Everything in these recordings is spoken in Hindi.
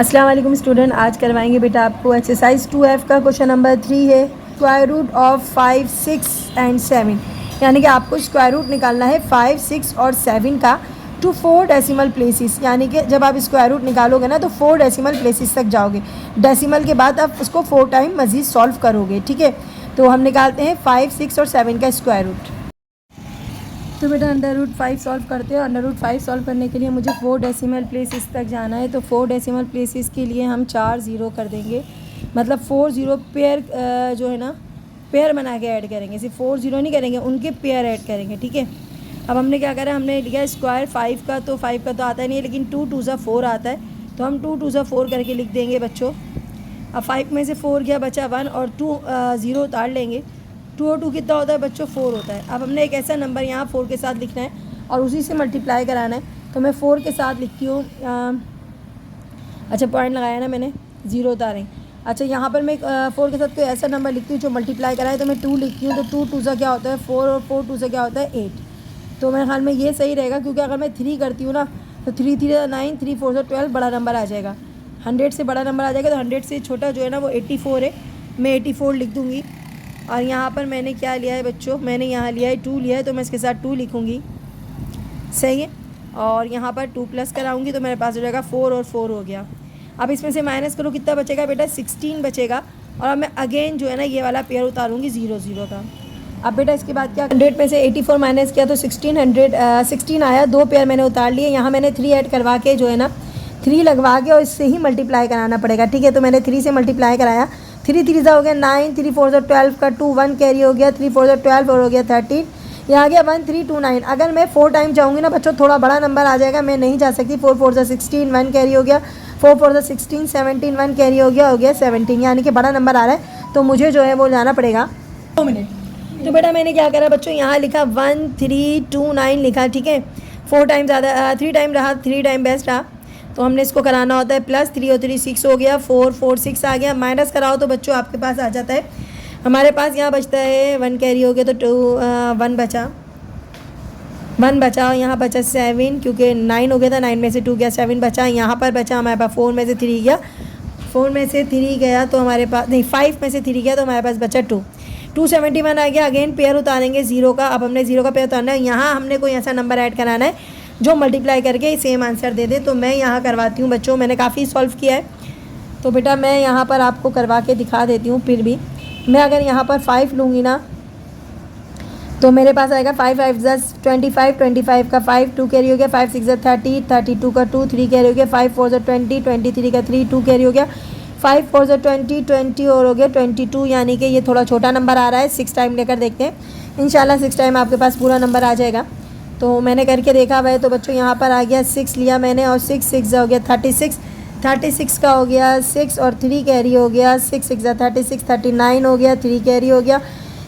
अस्सलाम वालेकुम स्टूडेंट, आज करवाएंगे बेटा आपको एक्सरसाइज 2F का क्वेश्चन नंबर 3 है। स्क्वायर रूट ऑफ 5, 6 एंड 7, यानी कि आपको स्क्वायर रूट निकालना है 5, 6 और 7 का टू 4 डेसिमल प्लेसेस। यानी कि जब आप स्क्वायर रूट निकालोगे ना तो 4 डेसिमल प्लेसेस तक जाओगे। डेसिमल के बाद आप उसको 4 टाइम मज़ीद सॉल्व करोगे। ठीक है, तो हम निकालते हैं 5, 6 और 7 का स्क्वायर रूट। तो बेटा अंडर रूट 5 सॉल्व करते हैं। अंडर रूट 5 सॉल्व करने के लिए मुझे 4 डेसिमल प्लेसेस तक जाना है। तो 4 डेसिमल प्लेसेस के लिए हम 4 ज़ीरो कर देंगे, मतलब 4 ज़ीरो पेयर जो है ना पेयर बना के ऐड करेंगे। सिर्फ 4 ज़ीरो नहीं करेंगे, उनके पेयर ऐड करेंगे। ठीक है, अब हमने क्या करा, हमने लिखा स्क्वायर 5 का, तो 5 का तो आता नहीं है, लेकिन 2 2 ज़ा 4 आता है, तो हम 2 2 ज़ा 4 करके लिख देंगे बच्चों। अब 5 में से 4 गया, बचा 1 और 2 ज़ीरो उतार लेंगे। 2 और 2 कितना होता है बच्चों, 4 होता है। अब हमने एक ऐसा नंबर यहाँ 4 के साथ लिखना है और उसी से मल्टीप्लाई कराना है। तो मैं 4 के साथ लिखती हूँ, अच्छा पॉइंट लगाया ना मैंने, ज़ीरो उतारें। अच्छा यहाँ पर मैं 4 के साथ कोई ऐसा नंबर लिखती हूँ जो मल्टीप्लाई कराए, तो मैं 2 लिखती हूँ। तो 2 2 से क्या होता है 4 और 4 2 से क्या होता है 8। तो मेरे ख्याल में ये सही रहेगा, क्योंकि अगर मैं 3 करती हूँ ना तो 3 3 9, 3 4 से 12 बड़ा नंबर आ जाएगा। 100 से बड़ा नंबर आ जाएगा, तो 100 से छोटा जो है ना वो 84 है। मैं 84 लिख दूँगी। और यहाँ पर मैंने क्या लिया है बच्चों, मैंने यहाँ लिया है 2 लिया है, तो मैं इसके साथ 2 लिखूँगी। सही है, और यहाँ पर 2 प्लस कराऊँगी तो मेरे पास हो जाएगा 4 और 4 हो गया। अब इसमें से माइनस करो, कितना बचेगा बेटा, 16 बचेगा। और अब मैं अगेन जो है ना ये वाला पेयर उतारूँगी 0 0 का। अब बेटा इसके बाद क्या, 100 में से 84 माइनस किया तो 16 आया, 2 पेयर मैंने उतार लिए। यहाँ मैंने 3 ऐड करवा के जो है ना 3 लगवा के और इससे ही मल्टीप्लाई कराना पड़ेगा। ठीक है, तो मैंने 3 से मल्टीप्लाई कराया। 3 3 हो गया 9, 3 4 12 का 2 1 कैरी हो गया, 3 4 12 और हो गया 13। यहाँ आ गया 1 3 2 9। अगर मैं 4 टाइम जाऊँगी ना बच्चों थोड़ा बड़ा नंबर आ जाएगा, मैं नहीं जा सकती। 4 4 16 1 कैरी हो गया, 4 4 16 17 1 कैरी हो गया 17, यानी कि बड़ा नंबर आ रहा है, तो मुझे जो है वो जाना पड़ेगा 2 मिनट। तो बेटा मैंने क्या करा बच्चों, यहाँ लिखा 1 3 2 9 लिखा। ठीक है, 4 टाइम ज़्यादा 3 टाइम रहा, 3 टाइम बेस्ट रहा, तो हमने इसको कराना होता है प्लस। 3 और 3 6 हो गया, 4 4 6 आ गया। माइनस कराओ तो बच्चों आपके पास आ जाता है, हमारे पास यहाँ बचता है 1 कैरी हो गया, तो 1 बचा, 1 बचा। यहाँ बचा 7, क्योंकि 9 हो गया था, 9 में से 2 गया, 7 बचा। यहाँ पर बचा हमारे पास 4 में से 3 गया, 4 में से 3 गया तो हमारे पास नहीं, 5 में से 3 गया तो हमारे पास बचा 2। 271 आ गया। अगेन पेयर उतारेंगे 0 का। अब हमने 0 का पेयर उतारना है, यहाँ हमने कोई ऐसा नंबर ऐड कराना है जो मल्टीप्लाई करके सेम आंसर दे दे। तो मैं यहाँ करवाती हूँ बच्चों, मैंने काफ़ी सॉल्व किया है, तो बेटा मैं यहाँ पर आपको करवा के दिखा देती हूँ। फिर भी मैं अगर यहाँ पर 5 लूँगी ना तो मेरे पास आएगा 5 5 25, 25 का 5 2 कैरी हो गया, 5 6 30, 32 का 2 3 कैरी हो गया, 5 4 20, 23 का 3 2 कैरी हो गया, 5 4 20 20 और हो गया 22, यानी कि ये थोड़ा छोटा नंबर आ रहा है। 6 टाइम लेकर देखते हैं, इंशाल्लाह 6 टाइम आपके पास पूरा नंबर आ जाएगा। तो मैंने करके देखा हुआ है, तो बच्चों यहाँ पर आ गया 6 लिया मैंने, और 6 6 हो गया 36, 36 का हो गया 6 और 3 कैरी हो गया, 6 6 36, 39 हो गया, 3 कैरी हो गया,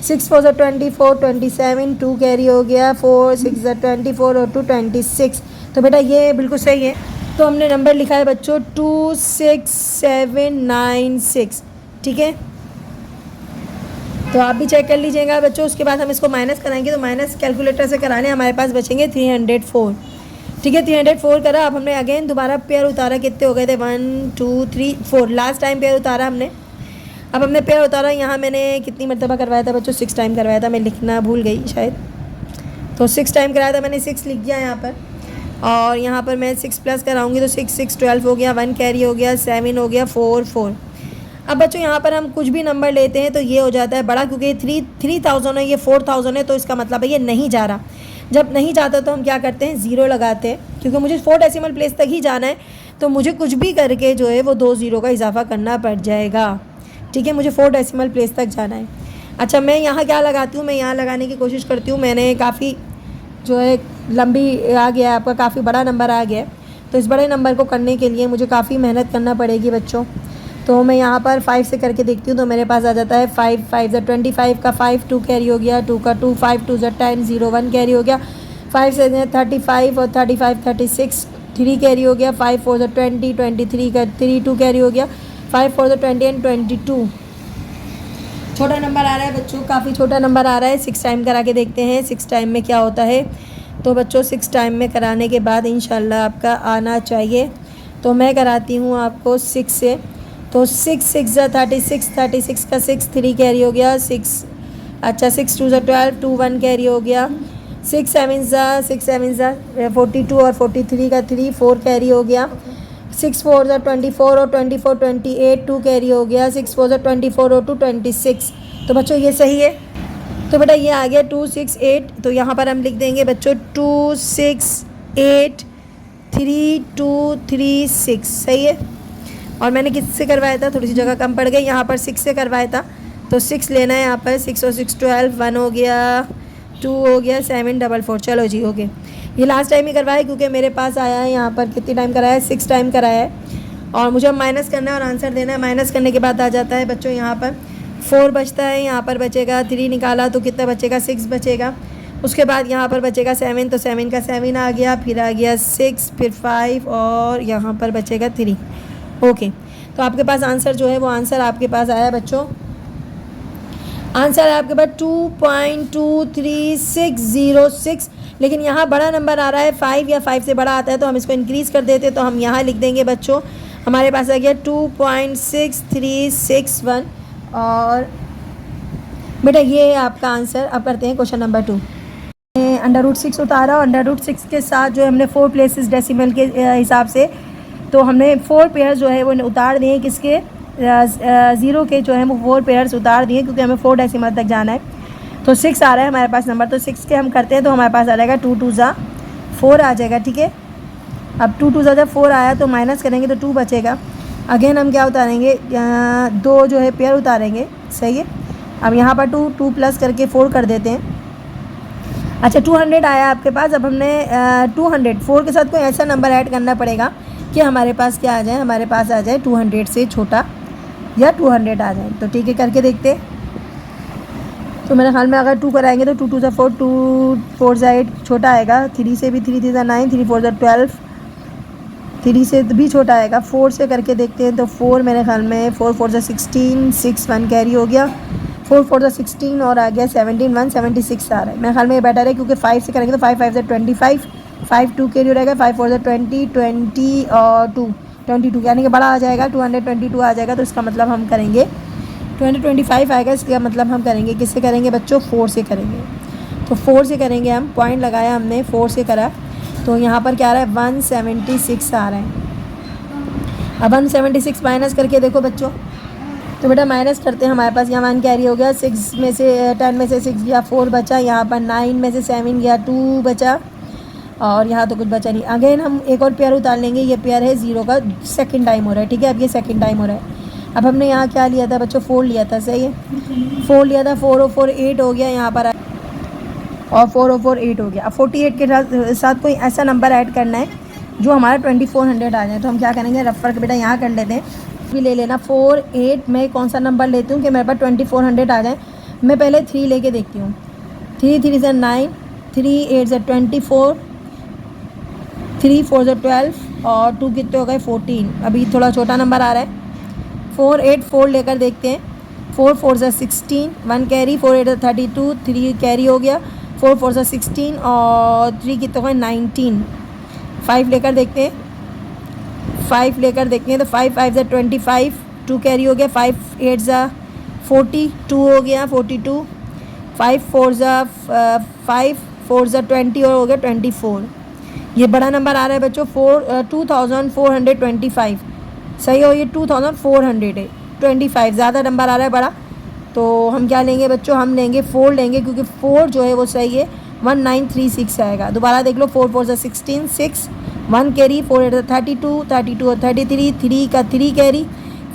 6 4 24, 27 2 कैरी हो गया, 4 6 24 और 2 26। तो बेटा ये बिल्कुल सही है। तो हमने नंबर लिखा है बच्चों 26796। ठीक है, तो आप भी चेक कर लीजिएगा बच्चों। उसके बाद हम इसको माइनस कराएंगे, तो माइनस कैलकुलेटर से कराने हमारे पास बचेंगे 304। ठीक है, 304 करा। अब हमने अगेन दोबारा पेयर उतारा, कितने हो गए थे 1 2 3 4, लास्ट टाइम पेयर उतारा हमने। अब हमने पेयर उतारा, यहाँ मैंने कितनी मरतबा करवाया था बच्चों, 6 टाइम करवाया था, मैं लिखना भूल गई शायद, तो 6 टाइम कराया था मैंने, 6 लिख दिया यहाँ पर। और यहाँ पर मैं 6 प्लस कराऊंगी तो 6 6 12 हो गया, 1 कैरी हो गया, 7 हो गया, 4 4। अब बच्चों यहाँ पर हम कुछ भी नंबर लेते हैं तो ये हो जाता है बड़ा, क्योंकि 3000 है, ये 4000 है, तो इसका मतलब है ये नहीं जा रहा। जब नहीं जाता तो हम क्या करते हैं, 0 लगाते हैं, क्योंकि मुझे 4 डेसिमल प्लेस तक ही जाना है, तो मुझे कुछ भी करके जो है वो 2 0 का इजाफा करना पड़ जाएगा। ठीक है, मुझे 4 डेसिमल प्लेस तक जाना है। अच्छा मैं यहाँ क्या लगाती हूँ, मैं यहाँ लगाने की कोशिश करती हूँ, मैंने काफ़ी जो है लंबी आ गया है आपका, काफ़ी बड़ा नंबर आ गया है, तो इस बड़े नंबर को करने के लिए मुझे काफ़ी मेहनत करना पड़ेगी बच्चों। तो मैं यहाँ पर 5 से करके देखती हूँ, तो मेरे पास आ जाता है 5 5 25 का 5 2 कैरी हो गया, 2 का 2 5 2 10 0 1 कैरी हो गया, 5 से 35 और 35 36 3 कैरी हो गया, 5 4 20 23 का 3 2 कैरी हो गया, 5 4 20 एंड 22। छोटा नंबर आ रहा है बच्चों, काफ़ी छोटा नंबर आ रहा है। 6 टाइम करा के देखते हैं 6 टाइम में क्या होता है। तो बच्चों 6 टाइम में कराने के बाद इंशाल्लाह आपका आना चाहिए। तो मैं कराती हूँ आपको 6 से। तो 6 6 ज़ा 36, 36 का 6 3 कैरी हो गया 6, अच्छा 6 2 ज़ा 12, 2 1 कैरी हो गया 6 7 ज़ा 42 और 43 का 3 4 कैरी हो गया 6 4 ज़ा 24 और 24 28 2 कैरी हो गया 6 4 ज़ा 24 और 2 26। तो बच्चों ये सही है। तो बेटा ये आ गया 2 6 8। तो यहाँ पर हम लिख देंगे बच्चों 2 6 8 3 2 3 6, सही है। और मैंने किससे करवाया था, थोड़ी सी जगह कम पड़ गई, यहाँ पर 6 से करवाया था। तो 6 लेना है यहाँ पर, 6 और 6 12, 1 हो गया 2 हो गया 7 4 4। चलो जी, हो गए। ये लास्ट टाइम ही करवाया क्योंकि मेरे पास आया है यहाँ पर कितनी टाइम कराया है, 6 टाइम कराया है। और मुझे माइनस करना है और आंसर देना है। माइनस करने के बाद आ जाता है बच्चों यहाँ पर 4 बचता है, यहाँ पर बचेगा 3 निकाला तो कितना बचेगा 6 बचेगा। उसके बाद यहाँ पर बचेगा 7, तो 7 का 7 आ गया, फिर आ गया 6, फिर 5 और यहाँ पर बचेगा 3। ओके, तो आपके पास आंसर जो है वो आंसर आपके पास आया बच्चों। आंसर है आपके पास 2.23606। लेकिन यहाँ बड़ा नंबर आ रहा है 5 या 5 से बड़ा आता है तो हम इसको इंक्रीज़ कर देते, तो हम यहाँ लिख देंगे बच्चों, हमारे पास आ गया 2.6361। और बेटा ये है आपका आंसर। अब करते हैं क्वेश्चन नंबर 2। √6 उतारा और √6 के साथ जो हमने 4 प्लेसेस डेसिमल के हिसाब से, तो हमने 4 पेयर जो है वो उतार दिए, किसके 0 के जो है वो 4 पेयर्स उतार दिए क्योंकि हमें 4 डेसिमल तक जाना है। तो 6 आ रहा है हमारे पास नंबर, तो 6 के हम करते हैं तो हमारे पास आ जाएगा 2 2 ज़ा 4 आ जाएगा, ठीक है। अब 2 2 ज़ा जब 4 आया तो माइनस करेंगे तो 2 बचेगा। अगेन हम क्या उतारेंगे, 2 जो है पेयर उतारेंगे, सही है। अब यहाँ पर 2 2 प्लस करके 4 कर देते हैं। अच्छा 200 आया आपके पास। अब हमने 200 4 के साथ कोई ऐसा नंबर ऐड करना पड़ेगा कि हमारे पास क्या आ जाए, हमारे पास आ जाए 200 से छोटा या 200 आ जाए। तो ठीक है, करके देखते हैं। तो मेरे ख्याल में अगर 2 कराएंगे तो 2 2 ज़ा 4, 2 4 ज़ा 8 छोटा आएगा, 3 से भी 3 3 ज़ा 9, 3 4 ज़ा 12, 3 से भी छोटा आएगा। 4 से करके देखते हैं तो 4 मेरे ख्याल में 4 4 ज़ा 16, 6 1 कैरी हो गया, 4 4 ज़ा 16 और आ गया 17 1 76 आ रहा है। मेरे ख्याल में ये बेटर है क्योंकि 5 से करेंगे तो 5 5 ज़ा 25, 5 2 कैरी हो रहेगा, 5 4 ज़ा 20 20 और 2 22, यानी कि बड़ा आ जाएगा 222 आ जाएगा। तो इसका मतलब हम करेंगे 2025 आएगा, इसका मतलब हम करेंगे किससे करेंगे बच्चों, 4 से करेंगे। तो 4 से करेंगे हम, पॉइंट लगाया हमने, 4 से करा तो यहाँ पर क्या आ रहा है 176 आ रहा है। अब 176 माइनस करके देखो बच्चों, तो बेटा माइनस करते हैं, हमारे पास यहाँ 1 कैरी हो गया, 6 में से 10 में से 6 गया, 4 बचा, यहाँ पर 9 में से 7 गया, 2 बचा और यहाँ तो कुछ बचा नहीं। अगेन हम एक और पेयर उतार लेंगे, ये पेयर है 0 का, सेकंड टाइम हो रहा है, ठीक है। अब ये सेकंड टाइम हो रहा है। अब हमने यहाँ क्या लिया था बच्चों, 4 लिया था, सही है, 4 लिया था, 4 और 4 8 हो गया यहाँ पर, और 4 और 4 8 हो गया। अब 48 के साथ कोई ऐसा नंबर ऐड करना है जो हमारा 2400 आ जाए। तो हम क्या करेंगे, रफ करके बेटा यहाँ कर लेते हैं, भी ले लेना 4 8 में कौन सा नंबर लेती हूँ कि मेरे पास 2400 आ जाए। मैं पहले 3 लेके देखती हूँ, 3 3 ज़ा 9, 3 8 ज़ा 24, 3 4 ज़ा 12 और 2 कितने हो गए 14। अभी थोड़ा छोटा नंबर आ रहा है, 4 8 4 लेकर देखते हैं, 4 4 ज़ा 16, 1 कैरी, 4 8 ज़ा 32, 3 कैरी हो गया, 4 4 ज़ा 16 और 3 कितने हो गए 19। 5 लेकर देखते हैं, 5 लेकर देखते हैं तो 5 5 ज़ा 25, 2 कैरी हो गया, 5 8 ज़ा 40, 2 हो गया 42, 5 4 ज़ा 5 4 ज़ा 20 और हो गया 24। ये बड़ा नंबर आ रहा है बच्चों, 2425, सही हो, ये 2400 है, 25 ज़्यादा नंबर आ रहा है बड़ा। तो हम क्या लेंगे बच्चों, हम लेंगे 4 लेंगे क्योंकि 4 जो है वो सही है, 1936 आएगा। दोबारा देख लो, 4 4 ज़ा 16, 6 1 कैरी, 4 8 ज़ा 32, 32 और 33, 3 का 3 कैरी,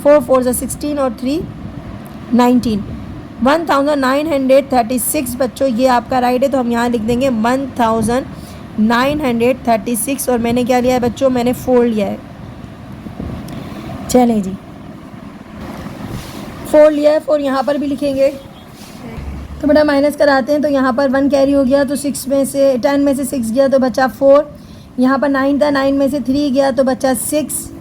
4 4 ज़ा 16 और 3 19, 1936 बच्चों, ये आपका राइट है। तो हम यहाँ लिख देंगे 1936 और मैंने क्या लिया है बच्चों, मैंने 4 लिया है। चलें जी, 4 लिया है, 4 यहाँ पर भी लिखेंगे। तो बेटा माइनस कराते हैं, तो यहाँ पर 1 कैरी हो गया तो 6 में से 10 में से 6 गया तो बचा 4, यहाँ पर 9 था, 9 में से 3 गया तो बचा 6,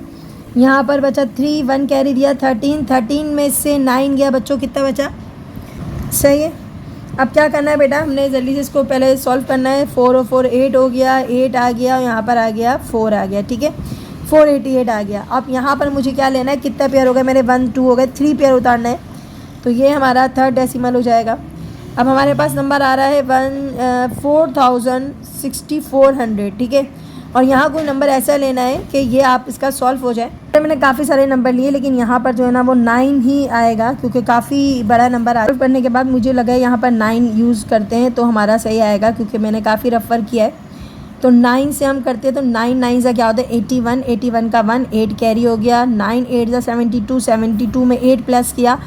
यहाँ पर बचा 3, 1 कैरी दिया 13, 13 में से 9 गया बच्चों, कितना बचा, सही है। अब क्या करना है बेटा, हमने जल्दी से इसको पहले सॉल्व करना है। 4 और 4 8 हो गया, 8 आ गया और यहाँ पर आ गया 4 आ गया, ठीक है। 488 आ गया। अब यहाँ पर मुझे क्या लेना है, कितना पेयर हो गए मेरे, 1 2 हो गए, 3 पेयर उतारना है। तो ये हमारा थर्ड डेसिमल हो जाएगा। अब हमारे पास नंबर आ रहा है 46,400, ठीक है। और यहाँ कोई नंबर ऐसा लेना है कि ये आप इसका सॉल्व हो जाए। तो मैंने काफ़ी सारे नंबर लिए, लेकिन यहाँ पर जो है ना वो 9 ही आएगा, क्योंकि काफ़ी बड़ा नंबर आ पढ़ने के बाद मुझे लगा यहाँ पर 9 यूज़ करते हैं तो हमारा सही आएगा, क्योंकि मैंने काफ़ी रेफ़र किया है। तो 9 से हम करते हैं, तो 9 9 से क्या होता है 81, 81 का 1 8 कैरी हो गया, 9 8 का 72, 72 में 8 प्लस किया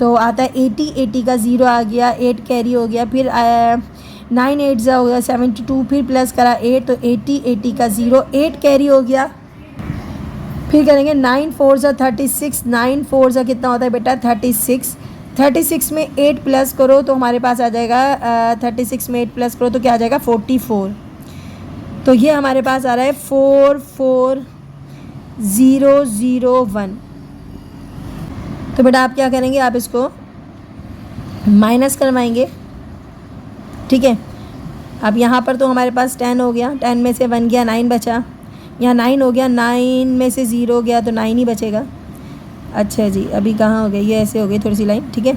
तो आता है 80, 80 का 0 आ गया, 8 कैरी हो गया, फिर 9 8 हो गया 72, फिर प्लस करा 8 तो 80, 80 का 0 8 कैरी हो गया। फिर करेंगे 9 4 ज़ा 36, 9 4 ज़ा कितना होता है बेटा 36, 36 में 8 प्लस करो तो हमारे पास आ जाएगा 36 में 8 प्लस करो तो क्या आ जाएगा 44। तो ये हमारे पास आ रहा है 44001। तो बेटा आप क्या करेंगे, आप इसको माइनस करवाएंगे, ठीक है। अब यहाँ पर तो हमारे पास 10 हो गया, 10 में से 1 गया 9 बचा, यहाँ 9 हो गया, 9 में से 0 गया तो 9 ही बचेगा। अच्छा जी, अभी कहाँ हो गया, ये ऐसे हो गई थोड़ी सी लाइन, ठीक है।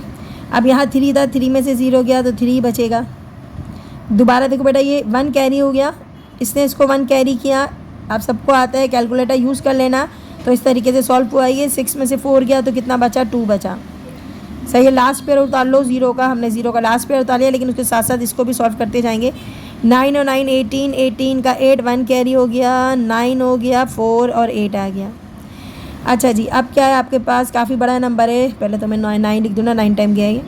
अब यहाँ 3 था, 3 में से 0 गया तो 3 ही बचेगा। दोबारा देखो बेटा ये 1 कैरी हो गया, इसने इसको 1 कैरी किया। आप सबको आता है कैलकुलेटर यूज़ कर लेना। तो इस तरीके से सॉल्व हुआ। ये 6 में से 4 गया तो कितना बचा 2 बचा। सही है, लास्ट पेयर उतार लो 0 का, हमने 0 का लास्ट पेयर उतार लिया, लेकिन उसके साथ साथ इसको भी सॉल्व करते जाएंगे। 9 और 9 18, 18 का 8 1 कैरी हो गया, 9 हो गया, 4 और 8 आ गया। अच्छा जी, अब क्या है आपके पास, काफ़ी बड़ा नंबर है, पहले तो मैं 9 लिख दूँ ना, 9 टाइम गया ये।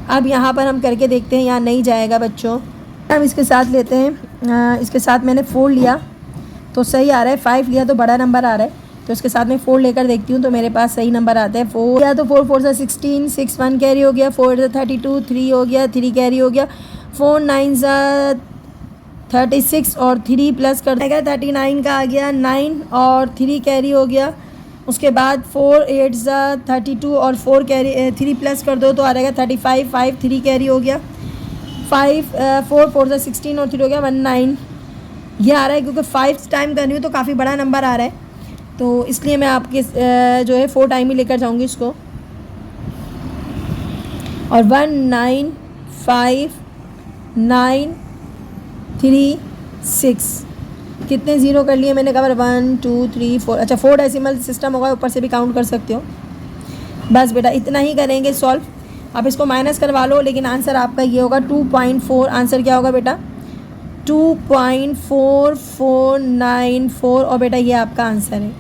अब यहाँ पर हम करके देखते हैं, यहाँ नहीं जाएगा बच्चों। हम इसके साथ लेते हैं, इसके साथ मैंने 4 लिया तो सही आ रहा है, 5 लिया तो बड़ा नंबर आ रहा है, तो इसके साथ मैं 4 लेकर देखती हूँ तो मेरे पास सही नंबर आता है 4 या तो 4 4 सा 16, 6 1 कैरी हो गया, 4 सा 32, 3 हो गया, 3 कैरी हो गया, 4 9 सा 36 और 3 प्लस कर देगा 39 का आ गया, 9 और 3 कैरी हो गया। उसके बाद 4 8 सा 32 और 4 कैरी 3 प्लस कर दो तो आ रहेगा 35, 5 3 कैरी हो गया, 4 4 सा 16 और 3 हो गया 19। ये आ रहा है क्योंकि 5 टाइम कर रही हूँ तो काफ़ी बड़ा नंबर आ रहा है, तो इसलिए मैं आपके जो है 4 टाइम ही लेकर जाऊँगी इसको। और 1 9 5 9 3 6 कितने ज़ीरो कर लिए मैंने कवर 1 2 3 4। अच्छा 4 डेसिमल सिस्टम होगा, ऊपर से भी काउंट कर सकते हो। बस बेटा इतना ही करेंगे सॉल्व। आप इसको माइनस करवा लो, लेकिन आंसर आपका ये होगा 2.4। आंसर क्या होगा बेटा 2.4494 और बेटा ये आपका आंसर है।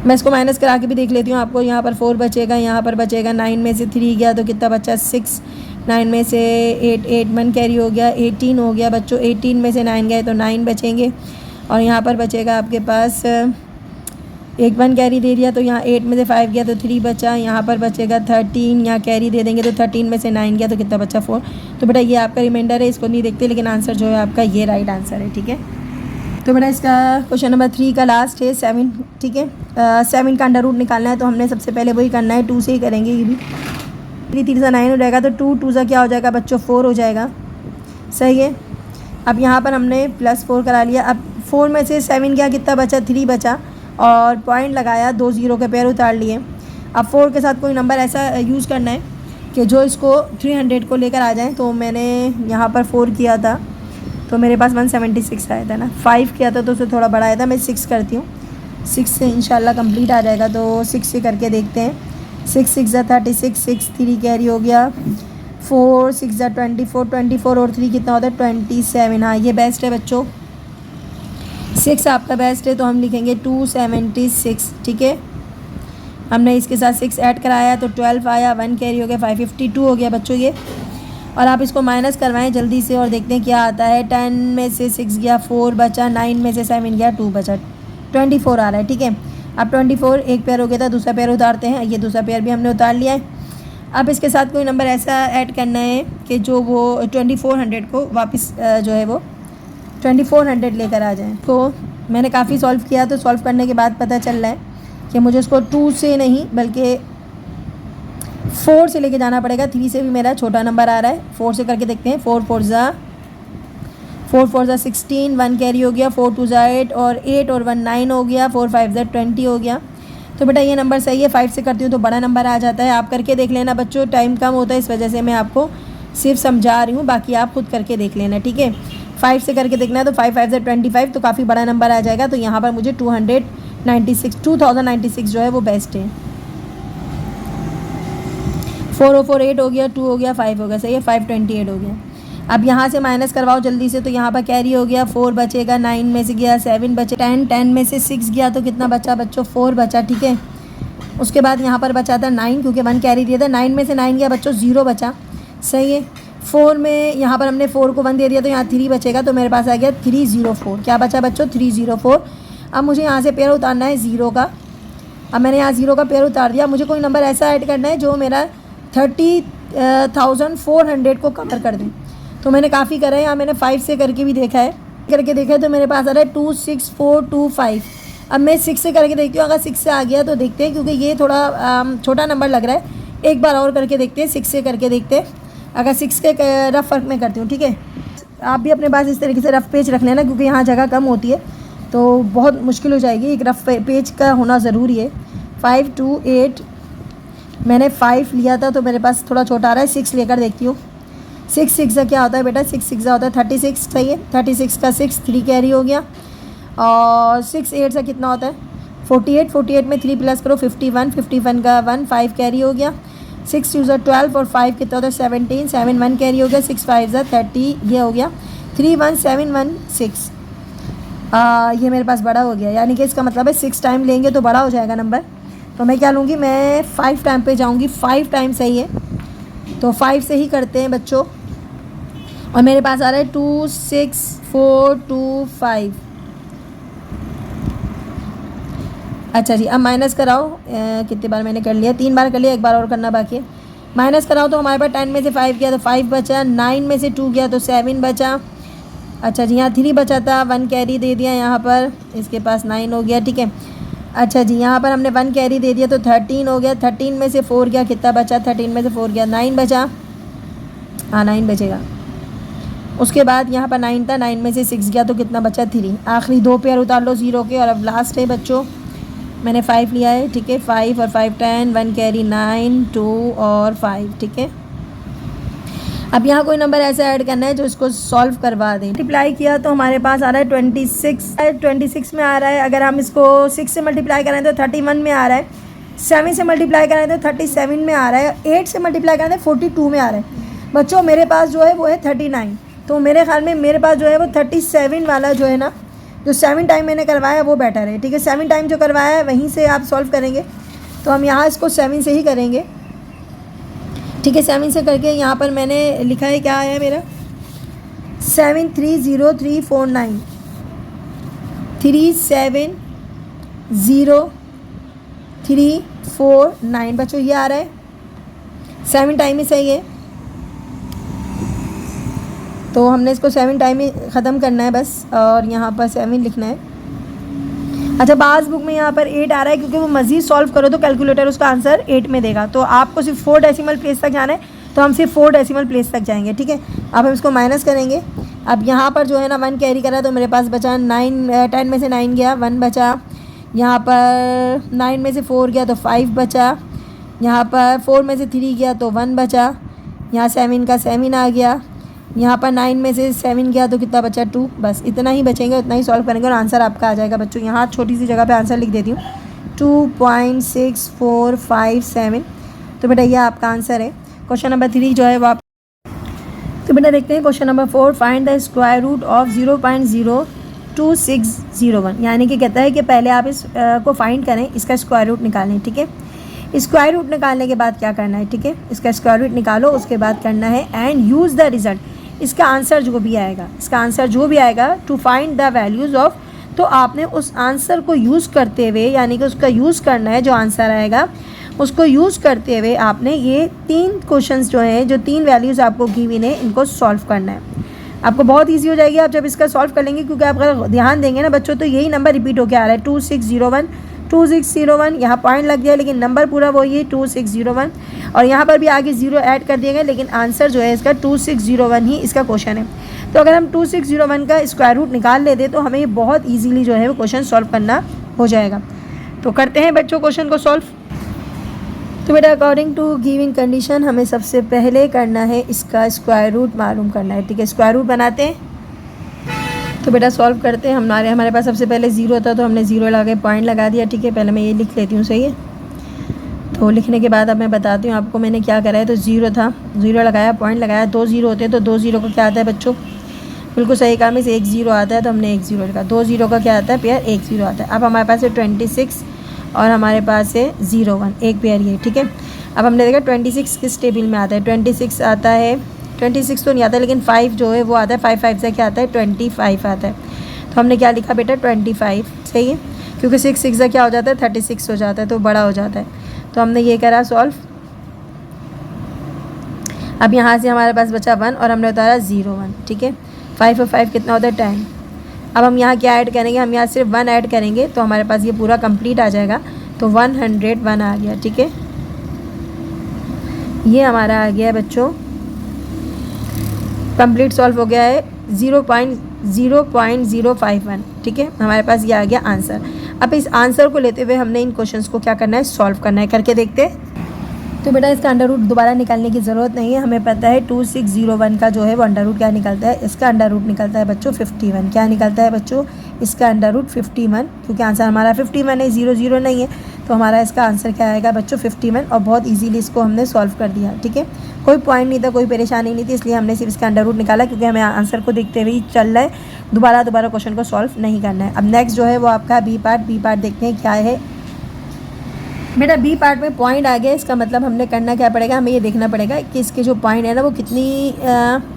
मैं इसको माइनस करा के भी देख लेती हूँ आपको। यहाँ पर 4 बचेगा, यहाँ पर बचेगा 9 में से 3 गया तो कितना बचा 6, 9 में से 8 1 कैरी हो गया, 18 हो गया बच्चों, 18 में से 9 गए तो 9 बचेंगे। और यहाँ पर बचेगा आपके पास 1 कैरी दे दिया तो यहाँ 8 में से 5 गया तो 3 बचा, यहाँ पर बचेगा 13, यहाँ कैरी दे देंगे तो 13 में से 9 गया तो कितना बचा 4। तो बेटा ये आपका रिमाइंडर है, इसको नहीं देखते, लेकिन आंसर जो है आपका ये राइट आंसर है, ठीक है। तो बेटा इसका क्वेश्चन नंबर 3 का लास्ट है 7, ठीक है। 7 का अंडर रूट निकालना है तो हमने सबसे पहले वही करना है, 2 से ही करेंगे ये भी। 3 सा 9 हो जाएगा तो 2 2 सा क्या हो जाएगा बच्चों 4 हो जाएगा, सही है। अब यहाँ पर हमने +4 करा लिया। अब 4 में से 7 गया कितना बचा 3 बचा और पॉइंट लगाया, 2 0 के पैर उतार लिए। अब 4 के साथ कोई नंबर ऐसा यूज़ करना है कि जो इसको 300 को लेकर आ जाए। तो मैंने यहाँ पर 4 किया था तो मेरे पास 176 आया था ना, 5 किया था तो उससे थोड़ा बड़ा आया था। मैं 6 करती हूँ, 6 से इंशाल्लाह कंप्लीट आ जाएगा। तो 6 से करके देखते हैं। 6 6 ज़ा 36, 6 3 कैरी हो गया, 4 6 ज़ा 24, 24 और 3 कितना होता है 27। हाँ ये बेस्ट है बच्चों, 6 आपका बेस्ट है तो हम लिखेंगे 276, ठीक है। हमने इसके साथ 6 ऐड कराया तो 12 आया, 1 कैरी हो गया, 552 हो गया बच्चों ये। और आप इसको माइनस करवाएं जल्दी से और देखते हैं क्या आता है। 10 में से 6 गया 4 बचा, 9 में से 7 गया 2 बचा, 24 आ रहा है, ठीक है। अब 24 एक पेयर हो गया था, दूसरा पेयर उतारते हैं। ये दूसरा पेयर भी हमने उतार लिया है। अब इसके साथ कोई नंबर ऐसा ऐड करना है कि जो वो 2400 को वापस जो है वो 2400 लेकर आ जाए। तो मैंने काफ़ी सॉल्व किया, तो सॉल्व करने के बाद पता चल रहा है कि मुझे उसको 2 से नहीं बल्कि 4 से लेके जाना पड़ेगा। 3 से भी मेरा छोटा नंबर आ रहा है, 4 से करके देखते हैं। 4 4 ज़ा 4 4 ज़ा 16, 1 कैरी हो गया, 4 2 ज़ा 8 और 8 और 1 9 हो गया, 4 5 ज़ा 20 हो गया। तो बेटा ये नंबर सही है। 5 से करती हूँ तो बड़ा नंबर आ जाता है। आप करके देख लेना बच्चों, टाइम कम होता है इस वजह से मैं आपको सिर्फ समझा रही हूँ, बाकी आप खुद करके देख लेना, ठीक है। 5 से करके देखना है तो 5 5 ज़ा 25, तो काफ़ी बड़ा नंबर आ जाएगा। तो यहाँ पर मुझे 2096 जो है वो बेस्ट है। 4 4 8 हो गया, 2 हो गया, 5 हो गया, सही है, 528 हो गया। अब यहाँ से माइनस करवाओ जल्दी से, तो यहाँ पर कैरी हो गया, 4 बचेगा, 9 में से गया 7 बचे, 10 में से 6 गया तो कितना बचा बच्चों, 4 बचा, ठीक है। उसके बाद यहाँ पर बचा था 9, क्योंकि 1 कैरी दिया था, 9 में से 9 गया बच्चों, 0 बचा, सही है। 4 में यहाँ पर हमने 4 को 1 दे दिया तो यहाँ 3 बचेगा, तो मेरे पास आ गया 304। क्या बचा बच्चों, 304। अब मुझे यहाँ से पेयर उतारना है 0 का। अब मैंने यहाँ 0 का पेयर उतार दिया। मुझे कोई नंबर ऐसा ऐड करना है जो मेरा 30,400 को कवर कर दें। तो मैंने काफ़ी करा है, यहाँ मैंने 5 से करके भी देखा है, तो मेरे पास आ रहा है 26425। अब मैं 6 से करके देखती हूँ, अगर 6 से आ गया तो देखते हैं, क्योंकि ये थोड़ा छोटा नंबर लग रहा है। एक बार और करके देखते हैं, 6 से करके देखते हैं। अगर 6 के रफ वर्क में करती हूँ, ठीक है। आप भी अपने पास इस तरीके से रफ पेज रख लेना, क्योंकि यहाँ जगह कम होती है तो बहुत मुश्किल हो जाएगी। एक रफ पेज का होना ज़रूरी है। 5 2 8 मैंने 5 लिया था तो मेरे पास थोड़ा छोटा आ रहा है। 6 लेकर देखती हूँ। 6 6 का क्या होता है बेटा, 6 6 होता है 36, सही है। 36 का 6, 3 कैरी हो गया। और 6 8 से कितना होता है 48, 48 में 3 प्लस करो 51, 51 का 1, 5 कैरी हो गया। 6 2 ज़ा 12 और 5 कितना होता है 17, 7 1 कैरी हो गया। 6 5 ज़ा 30, ये हो गया 31716। ये मेरे पास बड़ा हो गया, यानी कि इसका मतलब है 6 टाइम लेंगे तो बड़ा हो जाएगा नंबर। तो मैं क्या लूँगी, मैं 5 टाइम पे जाऊँगी। 5 टाइम सही है, तो 5 से ही करते हैं बच्चों। और मेरे पास आ रहा है 26425। अच्छा जी, अब माइनस कराओ। कितनी बार मैंने कर लिया, 3 बार कर लिया, एक बार और करना बाकी है। माइनस कराओ तो हमारे पास 10 में से 5 गया तो 5 बचा, 9 में से 2 गया तो 7 बचा। अच्छा जी, यहाँ 3 बचा था, 1 कैरी दे दिया यहाँ पर, इसके पास 9 हो गया, ठीक है। अच्छा जी, यहाँ पर हमने 1 कैरी दे दिया तो 13 हो गया। 13 में से 4 गया, कितना बचा, 13 में से 4 गया, 9 बचा, हाँ 9 बचेगा। उसके बाद यहाँ पर 9 था, 9 में से 6 गया तो कितना बचा, 3। आखिरी 2 पेयर उतार लो 0 के। और अब लास्ट है बच्चों, मैंने 5 लिया है, ठीक है। 5 और 5 10, 1 कैरी 9, 2 और 5, ठीक है। अब यहाँ कोई नंबर ऐसा ऐड करना है जो इसको सॉल्व करवा दें। मल्टीप्लाई किया तो हमारे पास आ रहा है 26 में आ रहा है। अगर हम इसको 6 से मल्टीप्लाई करें तो 31 में आ रहा है। 7 से मल्टीप्लाई करें तो 37 में आ रहा है। 8 से मल्टीप्लाई करें तो 42 में आ रहा है। बच्चों मेरे पास जो है वो है 39, तो मेरे ख्याल में मेरे पास जो है वो 37 वाला जो है ना, जो 7 टाइम मैंने करवाया वो बेटर है, ठीक है। 7 टाइम जो करवाया है वहीं से आप सॉल्व करेंगे, तो हम यहाँ इसको 7 से ही करेंगे, ठीक है। 7 से करके यहाँ पर मैंने लिखा है, क्या आया मेरा 730349, 370349 बच्चों ये आ रहा है। 7 टाइम ही सही है, तो हमने इसको 7 टाइम में ख़त्म करना है बस, और यहाँ पर 7 लिखना है। अच्छा, बाज़ बुक में यहाँ पर 8 आ रहा है, क्योंकि वो मज़ीद सॉल्व करो तो कैलकुलेटर उसका आंसर 8 में देगा। तो आपको सिर्फ 4 डेसिमल प्लेस तक जाना है, तो हम सिर्फ 4 डेसिमल प्लेस तक जाएंगे, ठीक है। अब हम इसको माइनस करेंगे। अब यहाँ पर जो है ना 1 कैरी करा तो मेरे पास बचा 9, 10 में से 9 गया, 1 बचा। यहाँ पर 9 में से 4 गया तो 5 बचा। यहाँ पर 4 में से 3 गया तो 1 बचा। यहाँ 7 का 7 आ गया। यहाँ पर 9 में से 7 गया तो कितना बचा, 2। बस इतना ही बचेंगे, उतना ही सॉल्व करेंगे और आंसर आपका आ जाएगा बच्चों। यहाँ छोटी सी जगह पे आंसर लिख देती हूँ, 2.6457। तो बेटा ये आपका आंसर है। क्वेश्चन नंबर 3 जो है वो आप, तो बेटा देखते हैं question number 4। Find the square root of 0.02601। यानी कि कहता है कि पहले आप इस को फाइंड करें, इसका स्क्वायर रूट निकालें, ठीक है। स्क्वायर रूट निकालने के बाद क्या करना है, ठीक है, इसका स्क्वायर रूट निकालो, उसके बाद करना है एंड यूज़ द रिजल्ट। इसका आंसर जो भी आएगा, to find the values of, तो आपने उस आंसर को यूज़ करते हुए, यानी कि उसका यूज़ करना है, जो आंसर आएगा उसको यूज़ करते हुए आपने ये 3 क्वेश्चंस जो हैं, जो 3 वैल्यूज़ आपको गिवन है, इनको सॉल्व करना है। आपको बहुत ईजी हो जाएगी आप जब इसका सॉल्व कर लेंगे, क्योंकि आप अगर ध्यान देंगे ना बच्चों तो यही नंबर रिपीट होकर आ रहा है, 2601। यहाँ पॉइंट लग गया, लेकिन नंबर पूरा वही है 2601, और यहाँ पर भी आगे 0 ऐड कर दिए गए, लेकिन आंसर जो है इसका 2601 ही इसका क्वेश्चन है। तो अगर हम 2601 का स्क्वायर रूट निकाल लेते तो हमें बहुत ईजीली जो है वो क्वेश्चन सॉल्व करना हो जाएगा। तो करते हैं बच्चों क्वेश्चन को सॉल्व। तो बेटा अकॉर्डिंग टू गिवन कंडीशन हमें सबसे पहले करना है इसका स्क्वायर रूट मालूम करना है। ठीक है, स्क्वायर रूट बनाते हैं। तो बेटा सॉल्व करते हैं। हमारे पास सबसे पहले ज़ीरो था तो हमने ज़ीरो लगा के पॉइंट लगा दिया। ठीक है, पहले मैं ये लिख लेती हूँ, सही है। तो लिखने के बाद अब मैं बताती हूँ आपको मैंने क्या करा है। तो ज़ीरो था, ज़ीरो लगाया, पॉइंट लगाया, 2 ज़ीरो होते हैं तो 2 ज़ीरो का क्या आता है बच्चों, बिल्कुल सही काम है, 1 ज़ीरो आता है तो हमने 1 ज़ीरो लिखा। 2 ज़ीरो का क्या आता है पेयर, 1 ज़ीरो आता है। अब हमारे पास है 26 और हमारे पास है 01, एक पेयर ये। ठीक है, अब हमने देखा 26 किस टेबल में आता है। 26 आता है, 26 तो नहीं आता लेकिन 5 जो है वो आता है। 5 5 से क्या आता है, 25 आता है। तो हमने क्या लिखा बेटा 25, सही है, क्योंकि 6 6 से क्या हो जाता है 36 हो जाता है, तो बड़ा हो जाता है। तो हमने ये करा सॉल्व। अब यहाँ से हमारे पास बचा 1 और हमने उतारा 01। ठीक है, 5 और 5 कितना होता है 10। अब हम यहाँ क्या ऐड करेंगे, हम यहाँ सिर्फ 1 ऐड करेंगे तो हमारे पास ये पूरा कंप्लीट आ जाएगा। तो 101 आ गया। ठीक है, ये हमारा आ गया है बच्चों, कंप्लीट सॉल्व हो गया है 0.051। ठीक है, हमारे पास ये आ गया आंसर। अब इस आंसर को लेते हुए हमने इन क्वेश्चंस को क्या करना है, सॉल्व करना है। करके देखते हैं। तो बेटा इसका अंडर रूट दोबारा निकालने की ज़रूरत नहीं है, हमें पता है 2601 का जो है वो अंडर रूट क्या निकलता है, इसका अंडर रूट निकलता है बच्चों 51। क्या निकलता है बच्चों, इसका अंडर रूट 51, क्योंकि आंसर हमारा 51 है, 00 नहीं है, तो हमारा इसका आंसर क्या आएगा बच्चों 51। और बहुत इजीली इसको हमने सॉल्व कर दिया। ठीक है, कोई पॉइंट नहीं था, कोई परेशानी नहीं थी, इसलिए हमने सिर्फ इसका अंडर रूट निकाला, क्योंकि हमें आंसर को देखते हुए ही चल रहा है, दोबारा क्वेश्चन को सॉल्व नहीं करना है। अब नेक्स्ट जो है वो आपका बी पार्ट देखते हैं क्या है। बेटा बी पार्ट में पॉइंट आ गया, इसका मतलब हमने करना क्या पड़ेगा, हमें ये देखना पड़ेगा कि इसके जो पॉइंट है ना वो कितनी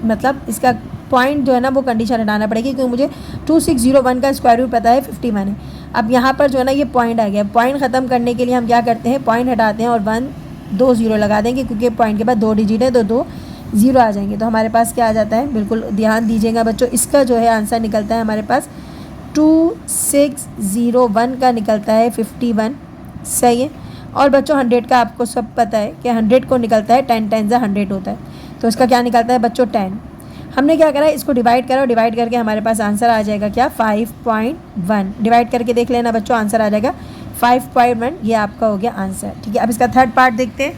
मतलब इसका पॉइंट जो है ना वो कंडीशन हटाना पड़ेगी, क्योंकि मुझे 2601 का स्क्वायर रूट पता है 51 है। अब यहाँ पर जो है ना ये पॉइंट आ गया, पॉइंट ख़त्म करने के लिए हम क्या करते हैं, पॉइंट हटाते हैं और 2 ज़ीरो लगा देंगे, क्योंकि पॉइंट के बाद 2 डिजिट है तो 2 ज़ीरो आ जाएंगे। तो हमारे पास क्या आ जाता है, बिल्कुल ध्यान दीजिएगा बच्चों, इसका जो है आंसर निकलता है हमारे पास 2601 का निकलता है 51, सही है। और बच्चों 100 का आपको सब पता है कि 100 को निकलता है 10 10 100 होता है, तो इसका क्या निकलता है बच्चों 10। हमने क्या करा, इसको डिवाइड करा और डिवाइड करके हमारे पास आंसर आ जाएगा क्या 5.1। डिवाइड करके देख लेना बच्चों, आंसर आ जाएगा 5.1, ये आपका हो गया आंसर। ठीक है, अब इसका थर्ड पार्ट देखते हैं।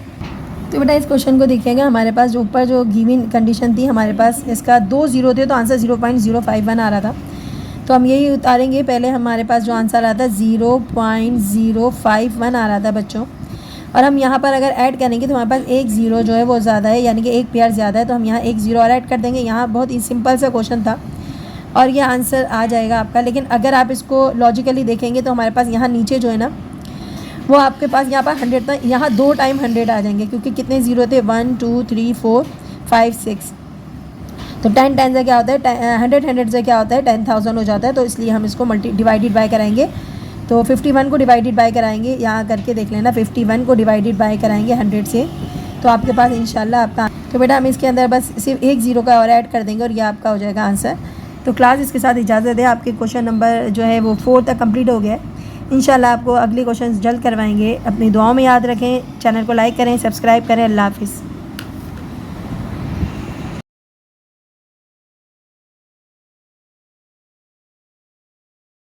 तो बेटा इस क्वेश्चन को देखिएगा, हमारे पास जो ऊपर जो गिवन कंडीशन थी, हमारे पास इसका 2 ज़ीरो थे तो आंसर 0.051 आ रहा था। तो हम यही उतारेंगे, पहले हमारे पास जो आंसर आता है 0.051 आ रहा था बच्चों, और हम यहाँ पर अगर ऐड करेंगे तो हमारे पास 1 ज़ीरो जो है वो ज़्यादा है, यानी कि एक पेयर ज़्यादा है, तो हम यहाँ 1 ज़ीरो और ऐड कर देंगे। यहाँ बहुत ही सिंपल सा क्वेश्चन था और ये आंसर आ जाएगा आपका। लेकिन अगर आप इसको लॉजिकली देखेंगे तो हमारे पास यहाँ नीचे जो है ना वो आपके पास यहाँ पर 100 था, यहाँ 2 टाइम 100 आ जाएंगे, क्योंकि कितने ज़ीरो थे 1 2 3 4 5 6, तो 10 10 से क्या होता है 100 100 से क्या होता है 10,000 हो जाता है। तो इसलिए हम इसको डिवाइडेड बाय कराएंगे, तो 51 को डिवाइडेड बाय कराएंगे, यहाँ करके देख लेना 51 को डिवाइडेड बाय कराएंगे 100 से, तो आपके पास इंशाल्लाह आपका। तो बेटा हम इसके अंदर बस सिर्फ 1 ज़ीरो का और ऐड कर देंगे और ये आपका हो जाएगा आंसर। तो क्लास इसके साथ इजाज़त है, आपके क्वेश्चन नंबर जो है वो 4 तक कंप्लीट हो गया है। इंशाल्लाह आपको अगले क्वेश्चन जल्द करवाएंगे। अपनी दुआओं में याद रखें, चैनल को लाइक करें, सब्सक्राइब करें। अल्लाह हाफिज़।